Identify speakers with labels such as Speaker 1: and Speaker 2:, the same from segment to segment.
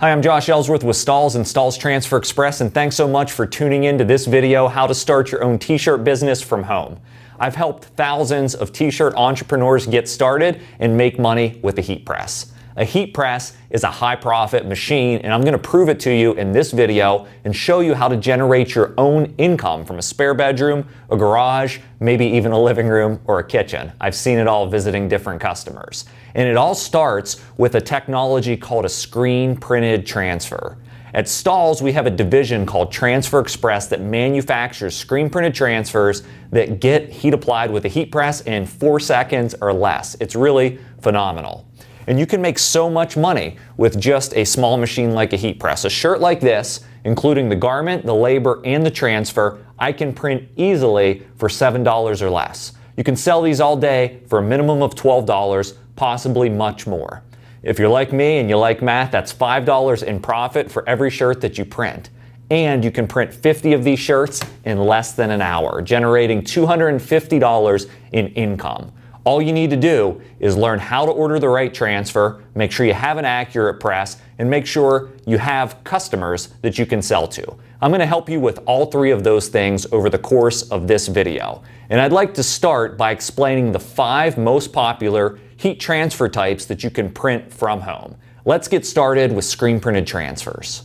Speaker 1: Hi, I'm Josh Ellsworth with Stahls and Stahls Transfer Express, and thanks so much for tuning in to this video, how to start your own t-shirt business from home. I've helped thousands of t-shirt entrepreneurs get started and make money with a heat press. A heat press is a high profit machine, and I'm going to prove it to you in this video and show you how to generate your own income from a spare bedroom, a garage, maybe even a living room or a kitchen. I've seen it all visiting different customers. And it all starts with a technology called a screen printed transfer. At Stahls, we have a division called Transfer Express that manufactures screen printed transfers that get heat applied with a heat press in 4 seconds or less. It's really phenomenal. And you can make so much money with just a small machine like a heat press. A shirt like this, including the garment, the labor, and the transfer, I can print easily for $7 or less. You can sell these all day for a minimum of $12, possibly much more. If you're like me and you like math, that's $5 in profit for every shirt that you print. And you can print 50 of these shirts in less than an hour, generating $250 in income. All you need to do is learn how to order the right transfer, make sure you have an accurate press, and make sure you have customers that you can sell to. I'm going to help you with all three of those things over the course of this video. And I'd like to start by explaining the 5 most popular heat transfer types that you can print from home. Let's get started with screen printed transfers.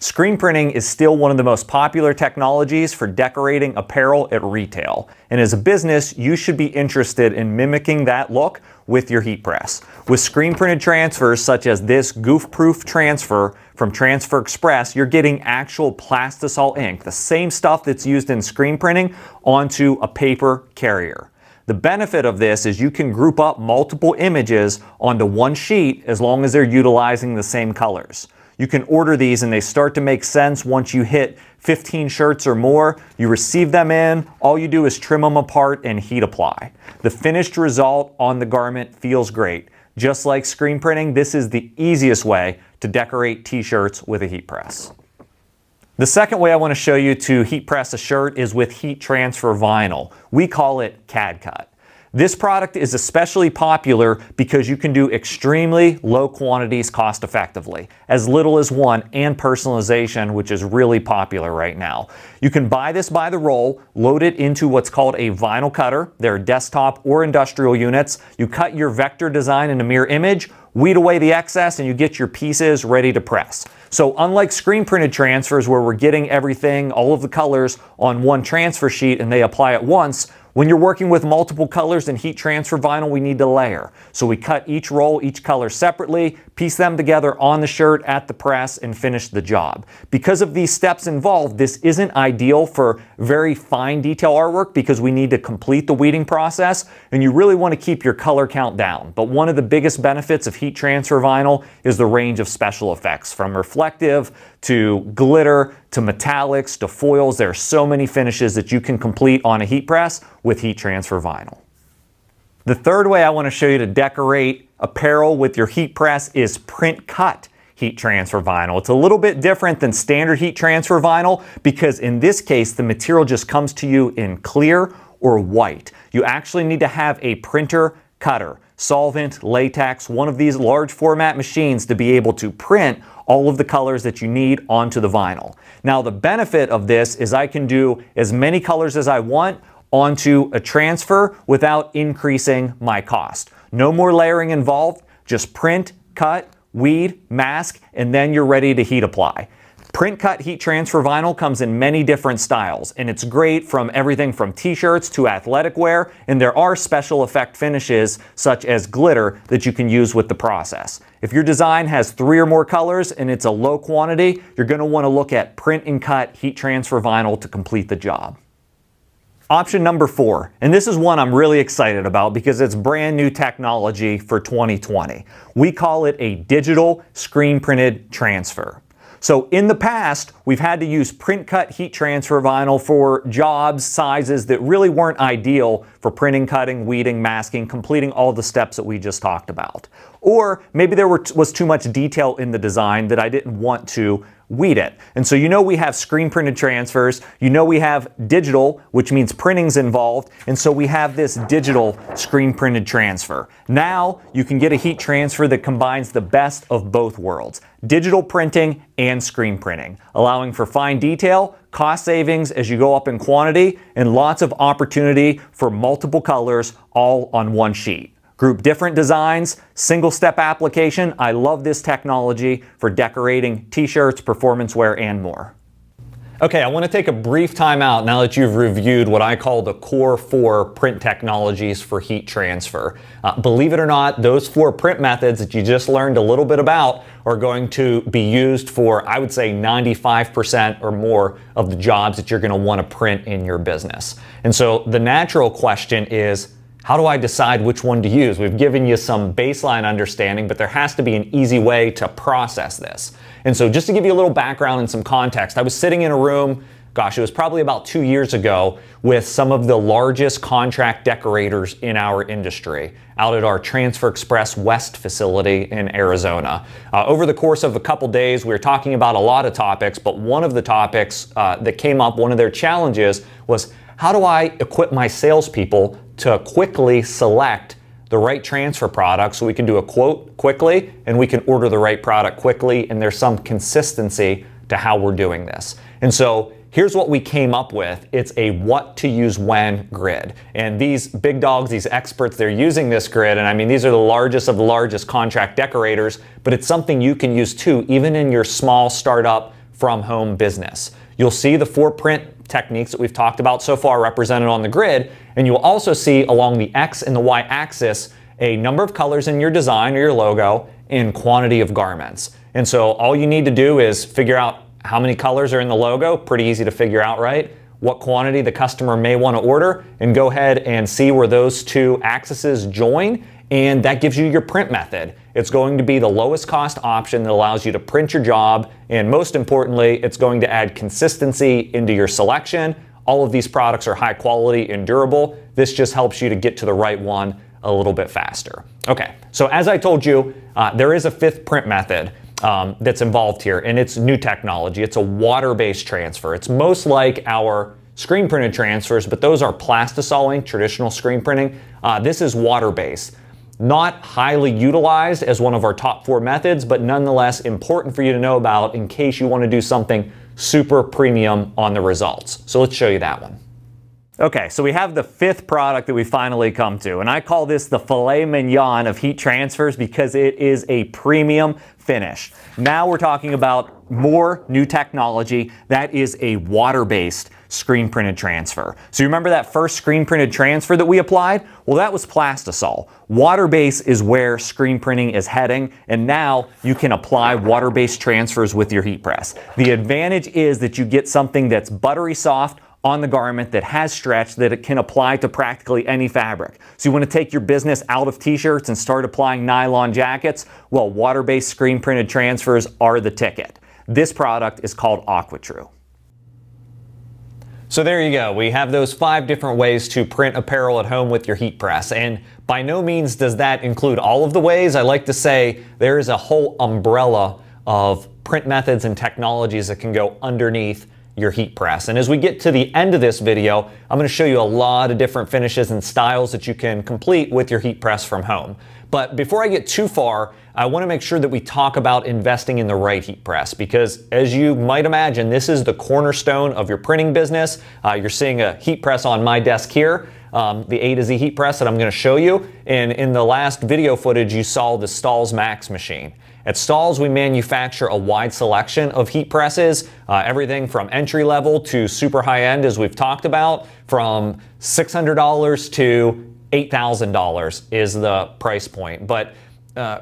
Speaker 1: Screen printing is still one of the most popular technologies for decorating apparel at retail. And as a business, you should be interested in mimicking that look with your heat press. With screen printed transfers such as this goof-proof transfer from Transfer Express, you're getting actual plastisol ink, the same stuff that's used in screen printing, onto a paper carrier. The benefit of this is you can group up multiple images onto one sheet as long as they're utilizing the same colors. You can order these and they start to make sense once you hit 15 shirts or more. You receive them in, all you do is trim them apart and heat apply. The finished result on the garment feels great. Just like screen printing, this is the easiest way to decorate t-shirts with a heat press. The second way I want to show you to heat press a shirt is with heat transfer vinyl. We call it CAD cut. This product is especially popular because you can do extremely low quantities cost effectively, as little as 1, and personalization, which is really popular right now. You can buy this by the roll, load it into what's called a vinyl cutter. There are desktop or industrial units. You cut your vector design in a mirror image, weed away the excess, and you get your pieces ready to press. So unlike screen printed transfers where we're getting everything, all of the colors on one transfer sheet and they apply at once, when you're working with multiple colors in heat transfer vinyl, we need to layer. So we cut each roll, each color separately, piece them together on the shirt at the press, and finish the job. Because of these steps involved, this isn't ideal for very fine detail artwork because we need to complete the weeding process, and you really want to keep your color count down. But one of the biggest benefits of heat transfer vinyl is the range of special effects, from reflective to glitter to metallics to foils. There are so many finishes that you can complete on a heat press with heat transfer vinyl. The third way I want to show you to decorate apparel with your heat press is print cut heat transfer vinyl. It's a little bit different than standard heat transfer vinyl because in this case the material just comes to you in clear or white. You actually need to have a printer cutter, solvent, latex, one of these large format machines to be able to print all of the colors that you need onto the vinyl. Now the benefit of this is I can do as many colors as I want onto a transfer without increasing my cost. No more layering involved, just print, cut, weed, mask, and then you're ready to heat apply. Print cut heat transfer vinyl comes in many different styles, and it's great from everything from t-shirts to athletic wear, and there are special effect finishes such as glitter that you can use with the process. If your design has 3 or more colors and it's a low quantity, you're going to want to look at print and cut heat transfer vinyl to complete the job. Option number 4, and this is one I'm really excited about because it's brand new technology for 2020. We call it a digital screen printed transfer. So in the past, we've had to use print cut heat transfer vinyl for jobs, sizes that really weren't ideal for printing, cutting, weeding, masking, completing all the steps that we just talked about. Or maybe there was too much detail in the design that I didn't want to weed it. And so you know we have screen printed transfers, you know we have digital, which means printing's involved, and so we have this digital screen printed transfer. Now you can get a heat transfer that combines the best of both worlds, digital printing and screen printing, allowing for fine detail, cost savings as you go up in quantity, and lots of opportunity for multiple colors all on one sheet. Group different designs, single step application. I love this technology for decorating t-shirts, performance wear, and more. Okay, I want to take a brief time out now that you've reviewed what I call the core 4 print technologies for heat transfer. Believe it or not, those 4 print methods that you just learned a little bit about are going to be used for, I would say, 95% or more of the jobs that you're going to want to print in your business. And so the natural question is, how do I decide which one to use? We've given you some baseline understanding, but there has to be an easy way to process this. And so just to give you a little background and some context, I was sitting in a room, gosh, it was probably about 2 years ago, with some of the largest contract decorators in our industry out at our Transfer Express West facility in Arizona. Over the course of a couple days, we were talking about a lot of topics, but one of the topics that came up, one of their challenges was, how do I equip my salespeople to quickly select the right transfer product so we can do a quote quickly and we can order the right product quickly, and there's some consistency to how we're doing this. And so here's what we came up with. It's a what to use when grid. And these big dogs, these experts, they're using this grid, and I mean, these are the largest of the largest contract decorators, but it's something you can use too, even in your small startup from home business. You'll see the 4 print techniques that we've talked about so far represented on the grid, and you'll also see along the X and the Y axis a number of colors in your design or your logo and quantity of garments. And so all you need to do is figure out how many colors are in the logo, pretty easy to figure out, right? What quantity the customer may want to order, and go ahead and see where those 2 axes join, and that gives you your print method. It's going to be the lowest cost option that allows you to print your job, and most importantly, it's going to add consistency into your selection. All of these products are high quality and durable. This just helps you to get to the right one a little bit faster. Okay, so as I told you, there is a 5th print method that's involved here, and it's new technology. It's a water-based transfer. It's most like our screen printed transfers, but those are plastisoling, traditional screen printing. This is water-based. Not highly utilized as one of our top 4 methods, but nonetheless important for you to know about in case you want to do something super premium on the results. So let's show you that one. Okay, so we have the 5th product that we finally come to, and I call this the filet mignon of heat transfers because it is a premium finish. Now we're talking about more new technology that is a water-based screen printed transfer. So you remember that first screen printed transfer that we applied? Well, that was plastisol. Water-based is where screen printing is heading, and now you can apply water-based transfers with your heat press. The advantage is that you get something that's buttery soft on the garment, that has stretch, that it can apply to practically any fabric. So you want to take your business out of t-shirts and start applying nylon jackets? Well, water-based screen printed transfers are the ticket. This product is called AquaTrue. So there you go. We have those 5 different ways to print apparel at home with your heat press. And by no means does that include all of the ways. I like to say there is a whole umbrella of print methods and technologies that can go underneath your heat press. And as we get to the end of this video, I'm going to show you a lot of different finishes and styles that you can complete with your heat press from home. But before I get too far, I want to make sure that we talk about investing in the right heat press, because as you might imagine, this is the cornerstone of your printing business. You're seeing a heat press on my desk here, the A to Z heat press that I'm going to show you. And in the last video footage, you saw the Stahls Max machine. At Stahls, we manufacture a wide selection of heat presses, everything from entry level to super high end, as we've talked about, from $600 to $8,000 is the price point. But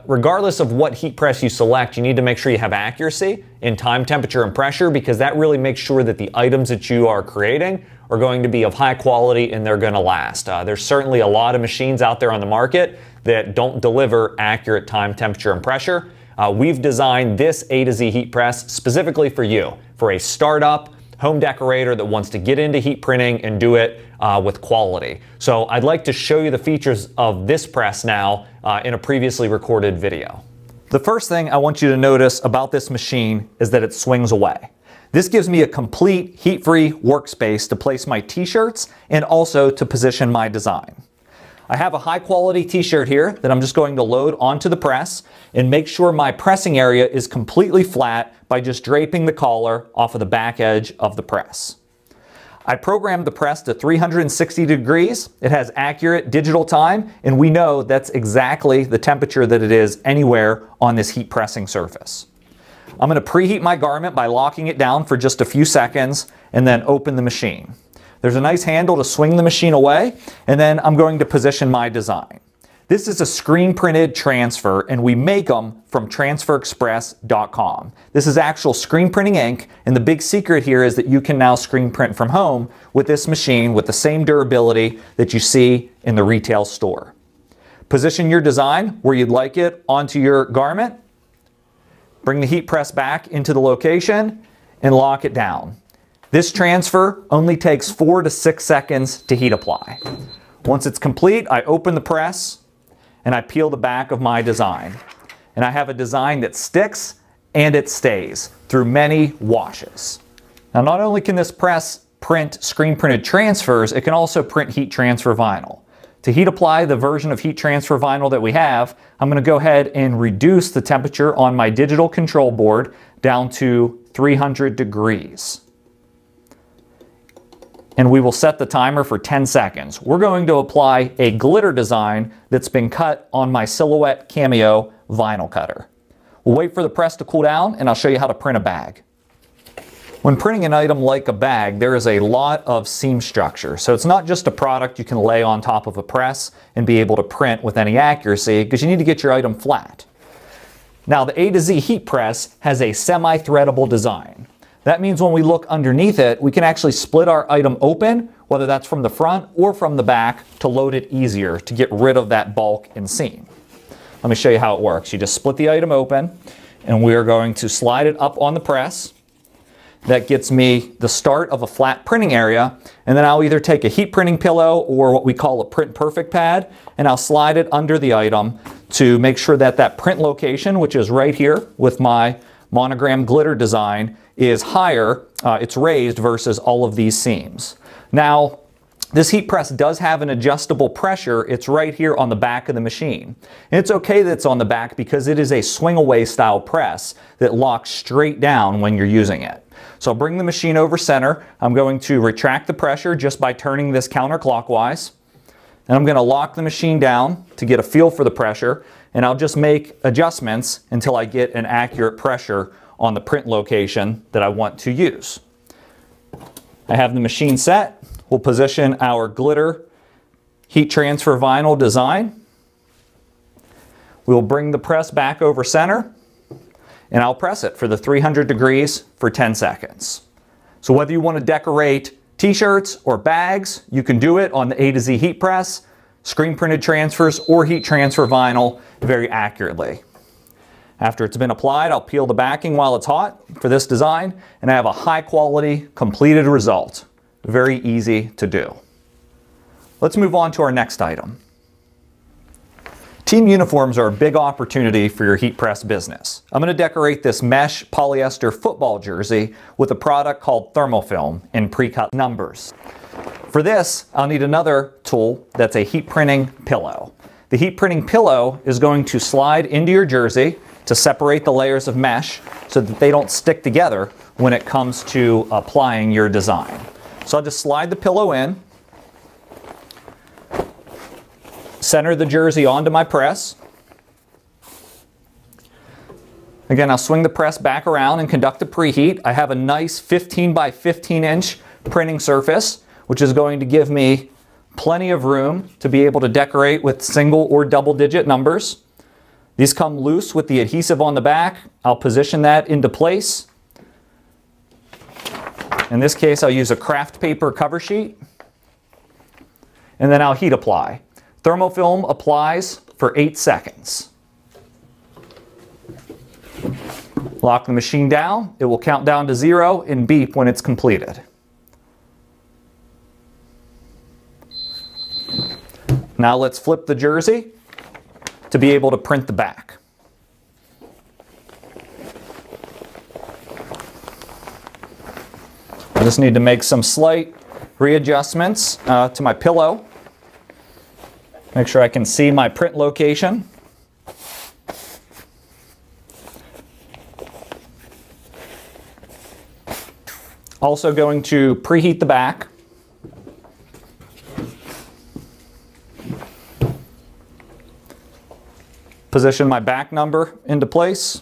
Speaker 1: regardless of what heat press you select, you need to make sure you have accuracy in time, temperature, and pressure, because that really makes sure that the items that you are creating are going to be of high quality and they're going to last. There's certainly a lot of machines out there on the market that don't deliver accurate time, temperature, and pressure. We've designed this A to Z heat press specifically for you, for a startup home decorator that wants to get into heat printing and do it with quality. So I'd like to show you the features of this press now in a previously recorded video. The first thing I want you to notice about this machine is that it swings away. This gives me a complete heat-free workspace to place my t-shirts and also to position my design. I have a high-quality t-shirt here that I'm just going to load onto the press and make sure my pressing area is completely flat by just draping the collar off of the back edge of the press. I programmed the press to 360 degrees. It has accurate digital time, and we know that's exactly the temperature that it is anywhere on this heat pressing surface. I'm going to preheat my garment by locking it down for just a few seconds and then open the machine. There's a nice handle to swing the machine away, and then I'm going to position my design. This is a screen printed transfer, and we make them from transferexpress.com. This is actual screen printing ink, and the big secret here is that you can now screen print from home with this machine with the same durability that you see in the retail store. Position your design where you'd like it onto your garment. Bring the heat press back into the location and lock it down. This transfer only takes 4 to 6 seconds to heat apply. Once it's complete, I open the press and I peel the back of my design. And I have a design that sticks and it stays through many washes. Now, not only can this press print screen printed transfers, it can also print heat transfer vinyl. To heat apply the version of heat transfer vinyl that we have, I'm going to go ahead and reduce the temperature on my digital control board down to 300 degrees. And we will set the timer for 10 seconds. We're going to apply a glitter design that's been cut on my Silhouette Cameo vinyl cutter. We'll wait for the press to cool down and I'll show you how to print a bag. When printing an item like a bag, there is a lot of seam structure. So it's not just a product you can lay on top of a press and be able to print with any accuracy, because you need to get your item flat. Now, the A to Z heat press has a semi-threadable design. That means when we look underneath it, we can actually split our item open, whether that's from the front or from the back, to load it easier, to get rid of that bulk and seam. Let me show you how it works. You just split the item open, and we are going to slide it up on the press. That gets me the start of a flat printing area, and then I'll either take a heat printing pillow or what we call a print perfect pad, and I'll slide it under the item to make sure that that print location, which is right here with my monogram glitter design, is higher, it's raised versus all of these seams. Now, this heat press does have an adjustable pressure. It's right here on the back of the machine. And it's okay that it's on the back because it is a swing away style press that locks straight down when you're using it. So I'll bring the machine over center. I'm going to retract the pressure just by turning this counterclockwise. And I'm going to lock the machine down to get a feel for the pressure. And I'll just make adjustments until I get an accurate pressure on the print location that I want to use. I have the machine set. We'll position our glitter heat transfer vinyl design. We'll bring the press back over center, and I'll press it for the 300 degrees for 10 seconds. So whether you want to decorate t-shirts or bags, you can do it on the A to Z heat press, screen printed transfers, or heat transfer vinyl very accurately. After it's been applied, I'll peel the backing while it's hot for this design, and I have a high quality completed result. Very easy to do. Let's move on to our next item. Team uniforms are a big opportunity for your heat press business. I'm going to decorate this mesh polyester football jersey with a product called thermofilm in pre-cut numbers. For this, I'll need another tool that's a heat printing pillow. The heat printing pillow is going to slide into your jersey to separate the layers of mesh so that they don't stick together when it comes to applying your design. So I'll just slide the pillow in, center the jersey onto my press. Again, I'll swing the press back around and conduct a preheat. I have a nice 15 by 15 inch printing surface, which is going to give me plenty of room to be able to decorate with single or double digit numbers. These come loose with the adhesive on the back. I'll position that into place. In this case, I'll use a craft paper cover sheet, and then I'll heat apply. Thermofilm applies for 8 seconds. Lock the machine down. It will count down to 0 and beep when it's completed. Now let's flip the jersey to be able to print the back.
Speaker 2: just need to make some slight readjustments to my pillow. Make sure I can see my print location. Also going to preheat the back. Position my back number into place.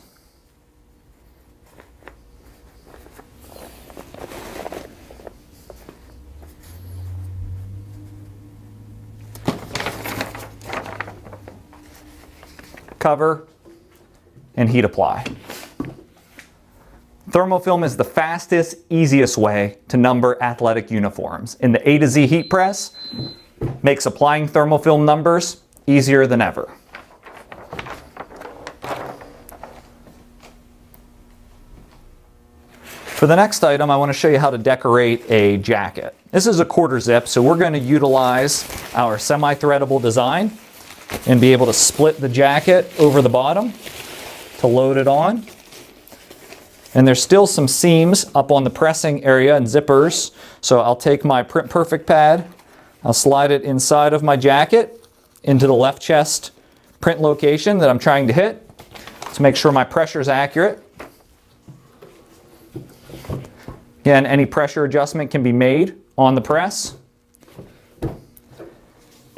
Speaker 2: Cover and heat apply. Thermofilm is the fastest, easiest way to number athletic uniforms, and the A to Z heat press makes applying thermofilm numbers easier than ever. For the next item, I want to show you how to decorate a jacket. This is a quarter zip, so we're going to utilize our semi-threadable design and be able to split the jacket over the bottom to load it on. And there's still some seams up on the pressing area and zippers, so I'll take my Print Perfect pad, I'll slide it inside of my jacket into the left chest print location that I'm trying to hit to make sure my pressure is accurate. Again, any pressure adjustment can be made on the press.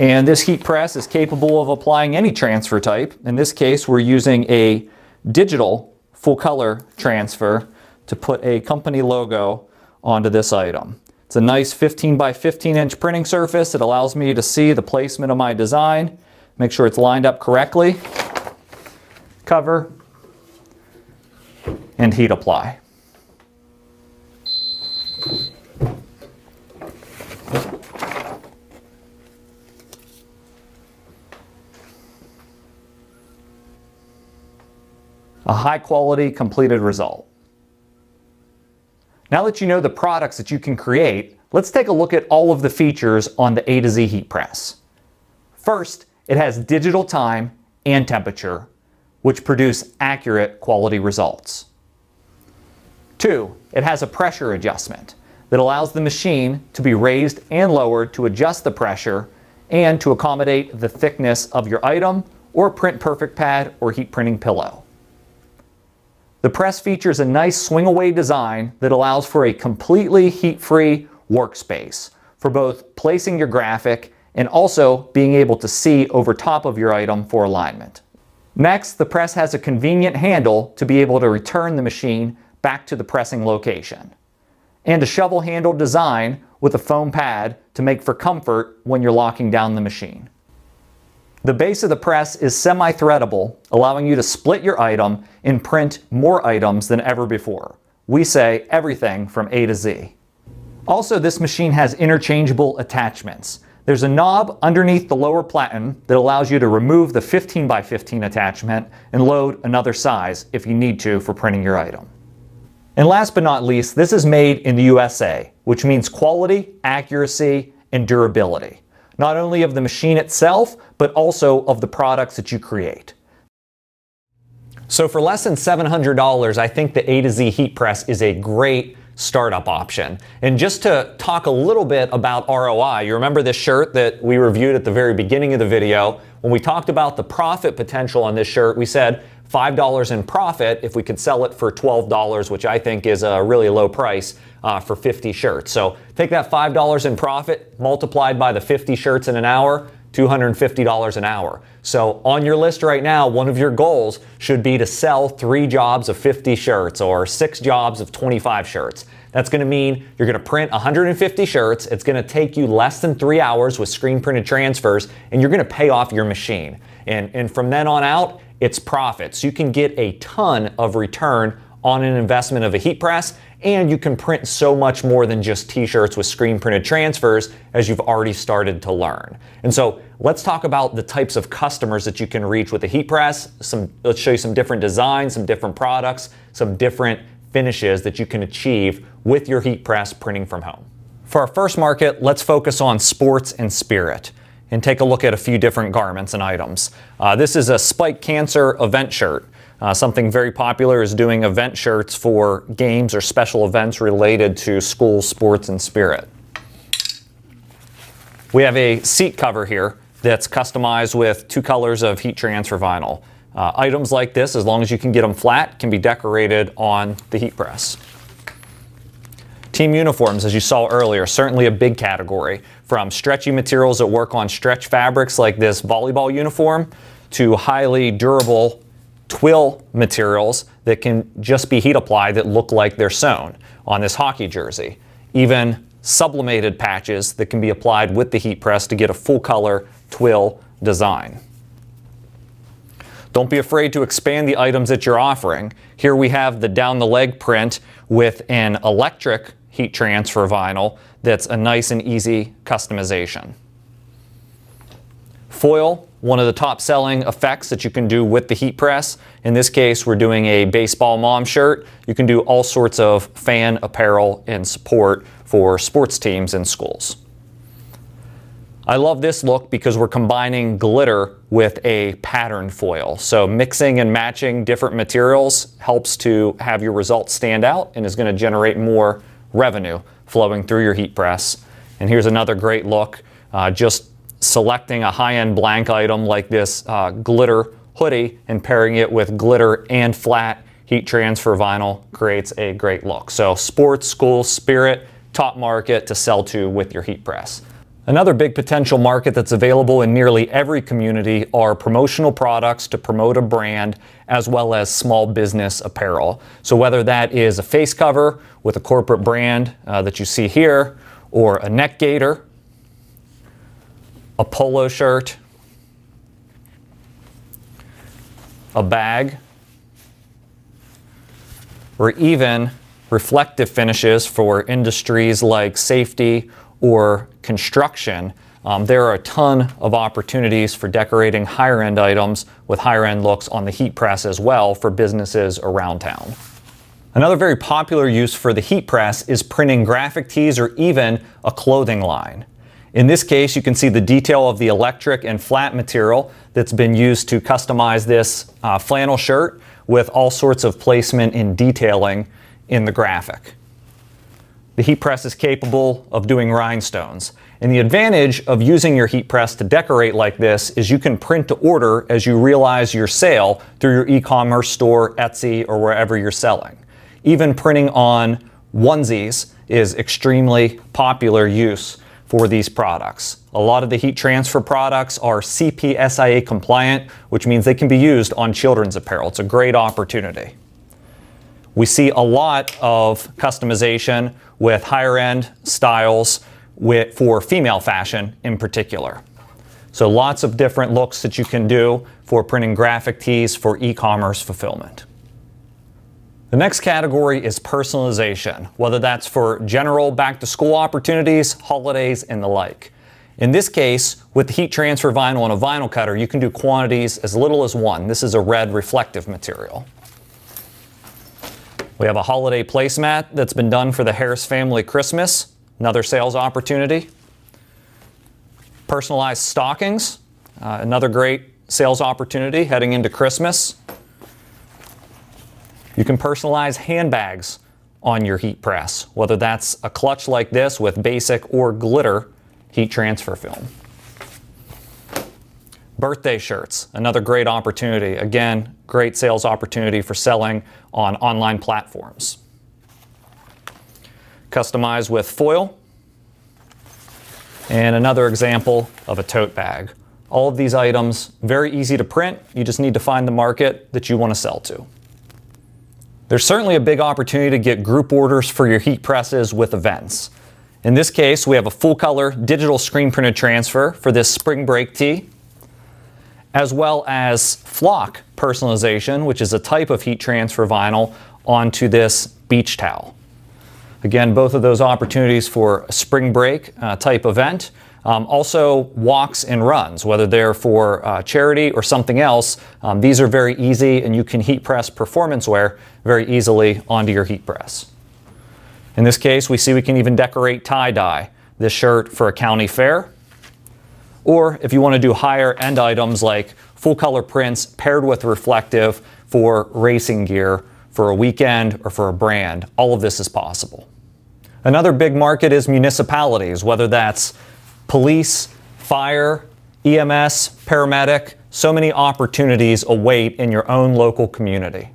Speaker 2: And this heat press is capable of applying any transfer type. In this case, we're using a digital full color transfer to put a company logo onto this item. It's a nice 15 by 15 inch printing surface. It allows me to see the placement of my design, make sure it's lined up correctly, cover, and heat apply. A high quality completed result. Now that you know the products that you can create, let's take a look at all of the features on the A to Z heat press. First, it has digital time and temperature, which produce accurate quality results. 2, it has a pressure adjustment that allows the machine to be raised and lowered to adjust the pressure and to accommodate the thickness of your item or Print Perfect pad or heat printing pillow. The press features a nice swing-away design that allows for a completely heat-free workspace for both placing your graphic and also being able to see over top of your item for alignment. Next, the press has a convenient handle to be able to return the machine back to the pressing location, and a shovel handle design with a foam pad to make for comfort when you're locking down the machine. The base of the press is semi-threadable, allowing you to split your item and print more items than ever before. We say everything from A to Z. Also, this machine has interchangeable attachments. There's a knob underneath the lower platen that allows you to remove the 15 by 15 attachment and load another size if you need to for printing your item. And last but not least, this is made in the USA, which means quality, accuracy, and durability. Not only of the machine itself, but also of the products that you create. So for less than $700, I think the A to Z heat press is a great startup option. And just to talk a little bit about ROI, you remember this shirt that we reviewed at the very beginning of the video? When we talked about the profit potential on this shirt, we said $5 in profit if we could sell it for $12, which I think is a really low price for 50 shirts. So take that $5 in profit multiplied by the 50 shirts in an hour, $250 an hour. So on your list right now, one of your goals should be to sell 3 jobs of 50 shirts or 6 jobs of 25 shirts. That's going to mean you're going to print 150 shirts. It's going to take you less than 3 hours with screen printed transfers, and you're going to pay off your machine. And from then on out, it's profits. You can get a ton of return on an investment of a heat press, and you can print so much more than just t-shirts with screen printed transfers, as you've already started to learn. And so let's talk about the types of customers that you can reach with a heat press. Let's show you some different designs, some different products, some different finishes that you can achieve with your heat press printing from home. For our first market, let's focus on sports and spirit and take a look at a few different garments and items. This is a Spike Cancer event shirt.
Speaker 1: Something very popular is doing event shirts for games or special events related to school sports and spirit. We have a seat cover here that's customized with 2 colors of heat transfer vinyl. Items like this, as long as you can get them flat, can be decorated on the heat press. Team uniforms, as you saw earlier, certainly a big category. From stretchy materials that work on stretch fabrics like this volleyball uniform to highly durable twill materials that can just be heat applied that look like they're sewn on this hockey jersey. Even sublimated patches that can be applied with the heat press to get a full color twill design. Don't be afraid to expand the items that you're offering. Here we have the down the leg print with an electric heat transfer vinyl that's a nice and easy customization. Foil, one of the top selling effects that you can do with the heat press. In this case, we're doing a baseball mom shirt. You can do all sorts of fan apparel and support for sports teams and schools. I love this look because we're combining glitter with a patterned foil. So mixing and matching different materials helps to have your results stand out and is going to generate more revenue flowing through your heat press. And here's another great look, just selecting a high-end blank item like this glitter hoodie and pairing it with glitter and flat heat transfer vinyl creates a great look. So sports, school, spirit, top market to sell to with your heat press. Another big potential market that's available in nearly every community are promotional products to promote a brand, as well as small business apparel. So whether that is a face cover with a corporate brand that you see here, or a neck gaiter, a polo shirt, a bag, or even reflective finishes for industries like safety or construction, there are a ton of opportunities for decorating higher end items with higher end looks on the heat press as well for businesses around town. Another very popular use for the heat press is printing graphic tees or even a clothing line. In this case, you can see the detail of the electric and flat material that's been used to customize this flannel shirt with all sorts of placement and detailing in the graphic. The heat press is capable of doing rhinestones. And the advantage of using your heat press to decorate like this is you can print to order as you realize your sale through your e-commerce store, Etsy, or wherever you're selling. Even printing on onesies is extremely popular use for these products. A lot of the heat transfer products are CPSIA compliant, which means they can be used on children's apparel. It's a great opportunity. We see a lot of customization with higher end styles for female fashion in particular. So lots of different looks that you can do for printing graphic tees for e-commerce fulfillment. The next category is personalization, whether that's for general back-to-school opportunities, holidays, and the like. In this case, with the heat transfer vinyl and a vinyl cutter, you can do quantities as little as 1. This is a red reflective material. We have a holiday placemat that's been done for the Harris family Christmas, another sales opportunity. Personalized stockings, another great sales opportunity heading into Christmas. You can personalize handbags on your heat press, whether that's a clutch like this with basic or glitter heat transfer film. Birthday shirts, another great opportunity. Again, great sales opportunity for selling on online platforms. Customized with foil. And another example of a tote bag. All of these items, very easy to print. You just need to find the market that you want to sell to. There's certainly a big opportunity to get group orders for your heat presses with events. In this case, we have a full color digital screen printed transfer for this spring break tee, as well as flock personalization, which is a type of heat transfer vinyl onto this beach towel. Again, both of those opportunities for a spring break type event. Also walks and runs, whether they're for charity or something else. These are very easy, and you can heat press performance wear very easily onto your heat press. In this case, we see we can even decorate tie-dye this shirt for a county fair. Or if you want to do higher end items like full color prints paired with reflective for racing gear, for a weekend, or for a brand. All of this is possible. Another big market is municipalities, whether that's police, fire, EMS, paramedic. So many opportunities await in your own local community.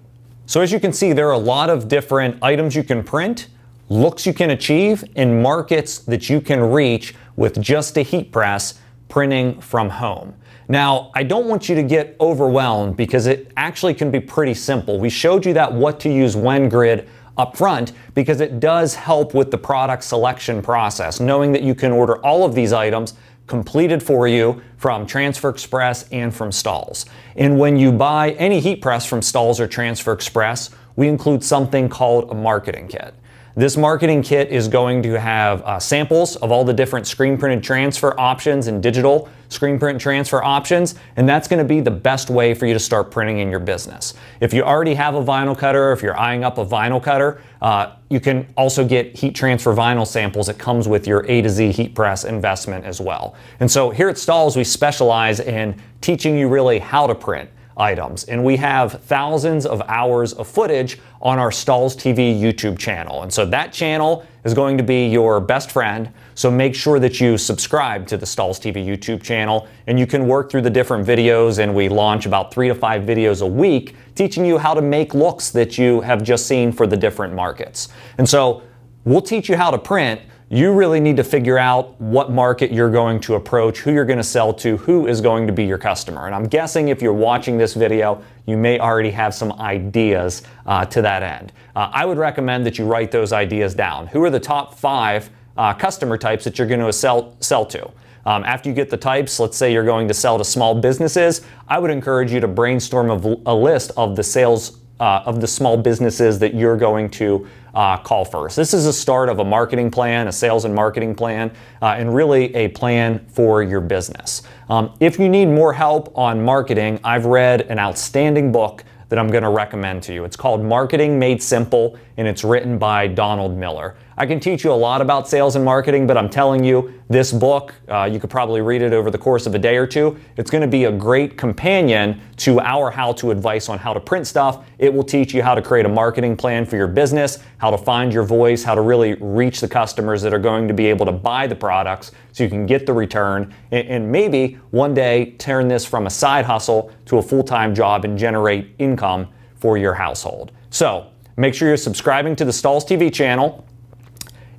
Speaker 1: So as you can see, there are a lot of different items you can print, looks you can achieve, and markets that you can reach with just a heat press printing from home. Now, I don't want you to get overwhelmed because it actually can be pretty simple. We showed you that what to use when grid up front because it does help with the product selection process, knowing that you can order all of these items completed for you from Transfer Express and from Stahls. And when you buy any heat press from Stahls or Transfer Express, we include something called a marketing kit. This marketing kit is going to have samples of all the different screen printed transfer options and digital screen print transfer options, and that's going to be the best way for you to start printing in your business. If you already have a vinyl cutter, if you're eyeing up a vinyl cutter, you can also get heat transfer vinyl samples. It comes with your A to Z heat press investment as well. And so here at Stahls, we specialize in teaching you really how to print items, and we have thousands of hours of footage on our Stahls TV YouTube channel, and so that channel is going to be your best friend. So make sure that you subscribe to the Stahls TV YouTube channel, and you can work through the different videos, and we launch about 3 to 5 videos a week teaching you how to make looks that you have just seen for the different markets. And so we'll teach you how to print. You really need to figure out what market you're going to approach, who you're going to sell to, who is going to be your customer. And I'm guessing if you're watching this video, you may already have some ideas to that end. I would recommend that you write those ideas down. Who are the top 5 customer types that you're going to sell to? After you get the types, let's say you're going to sell to small businesses, I would encourage you to brainstorm a list of the sales of the small businesses that you're going to call first. This is a start of a marketing plan, a sales and marketing plan, and really a plan for your business. If you need more help on marketing, I've read an outstanding book that I'm going to recommend to you. It's called Marketing Made Simple, and it's written by Donald Miller. I can teach you a lot about sales and marketing, but I'm telling you, this book, you could probably read it over the course of a day or two. It's going to be a great companion to our how-to advice on how to print stuff. It will teach you how to create a marketing plan for your business, how to find your voice, how to really reach the customers that are going to be able to buy the products so you can get the return, and maybe one day turn this from a side hustle to a full-time job and generate income for your household. So make sure you're subscribing to the Stahls TV channel.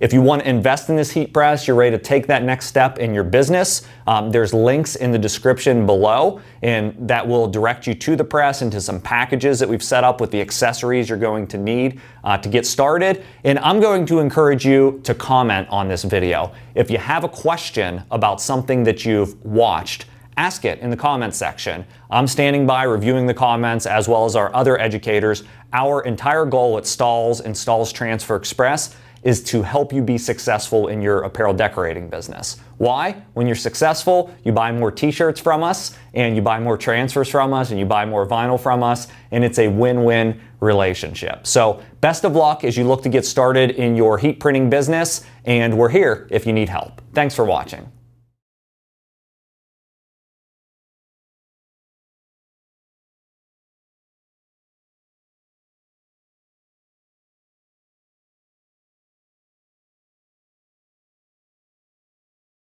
Speaker 1: If you want to invest in this heat press, you're ready to take that next step in your business, there's links in the description below, and that will direct you to the press and to some packages that we've set up with the accessories you're going to need to get started. And I'm going to encourage you to comment on this video. If you have a question about something that you've watched, ask it in the comments section. I'm standing by reviewing the comments as well as our other educators. Our entire goal at Stahls and Stahls Transfer Express is to help you be successful in your apparel decorating business. Why? When you're successful, you buy more t-shirts from us, and you buy more transfers from us, and you buy more vinyl from us, and it's a win-win relationship. So best of luck as you look to get started in your heat printing business, and we're here if you need help. Thanks for watching.